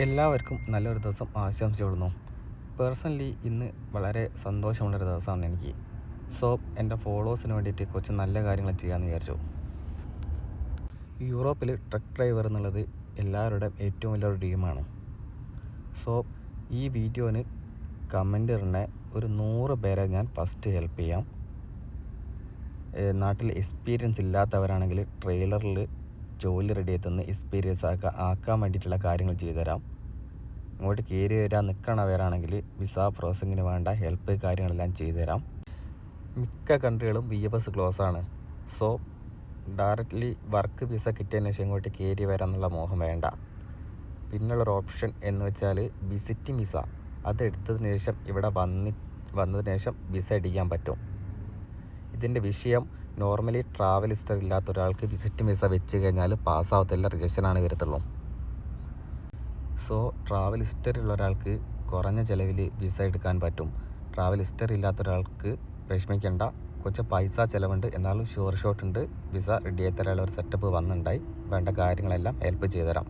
എല്ലാവർക്കും നല്ലൊരു ദിവസം ആശംസിച്ചുകൊള്ളുന്നു. പേഴ്സണലി ഇന്ന് വളരെ സന്തോഷമുള്ളൊരു ദിവസമാണ് എനിക്ക്. സോ എൻ്റെ ഫോളോവേഴ്സിന് വേണ്ടിയിട്ട് കുറച്ച് നല്ല കാര്യങ്ങൾ ചെയ്യാമെന്ന് വിചാരിച്ചു. യൂറോപ്പിൽ ട്രക്ക് ഡ്രൈവർ എന്നുള്ളത് എല്ലാവരുടെയും ഏറ്റവും വലിയൊരു ഡ്രീമാണ്. സോ ഈ വീഡിയോന് കമൻ്റ് ഇടുന്ന ഒരു 100 പേരെ ഞാൻ ഫസ്റ്റ് ഹെൽപ്പ് ചെയ്യാം. നാട്ടിൽ എക്സ്പീരിയൻസ് ഇല്ലാത്തവരാണെങ്കിൽ ട്രെയിലറിൽ ജോലി റെഡി ആയിത്തന്ന് എക്സ്പീരിയൻസ് ആക്കാൻ വേണ്ടിയിട്ടുള്ള കാര്യങ്ങൾ ചെയ്തുതരാം. ഇങ്ങോട്ട് കയറി വരാൻ നിൽക്കണവരാണെങ്കിൽ വിസ പ്രോസസ്സിങ്ങിന് വേണ്ട ഹെൽപ്പ് കാര്യങ്ങളെല്ലാം ചെയ്തുതരാം. മിക്ക കൺട്രികളും VFS ക്ലോസ് ആണ്. സോ ഡയറക്റ്റ്ലി വർക്ക് വിസ കിട്ടിയതിന് ശേഷം ഇങ്ങോട്ട് കയറി വരാമെന്നുള്ള മോഹം വേണ്ട. പിന്നുള്ളൊരു ഓപ്ഷൻ എന്ന് വെച്ചാൽ വിസിറ്റിംഗ് വിസ. അതെടുത്തതിന് ശേഷം ഇവിടെ വന്നതിന് ശേഷം വിസ അടിക്കാൻ പറ്റും. ഇതിൻ്റെ വിഷയം നോർമലി ട്രാവൽ ഹിസ്റ്ററി ഇല്ലാത്ത ഒരാൾക്ക് വിസിറ്റ് വിസ വെച്ച് കഴിഞ്ഞാൽ പാസ്സാവത്തില്ല, റിജക്ഷനാണ് വരത്തുള്ളൂ. സോ ട്രാവൽ ഹിസ്റ്ററി ഉള്ള ഒരാൾക്ക് കുറഞ്ഞ ചിലവിൽ വിസ എടുക്കാൻ പറ്റും. ട്രാവൽ ഹിസ്റ്ററി ഇല്ലാത്ത ഒരാൾക്ക് വിഷമിക്കേണ്ട, കുറച്ച് പൈസ ചിലവുണ്ട്, എന്നാലും ഷുവർ ഷോട്ട് ഉണ്ട്. വിസ റെഡി ആയി തരാനുള്ള ഒരു സെറ്റപ്പ് വന്നിട്ടുണ്ടായി. വേണ്ട കാര്യങ്ങളെല്ലാം ഹെൽപ്പ് ചെയ്തുതരാം.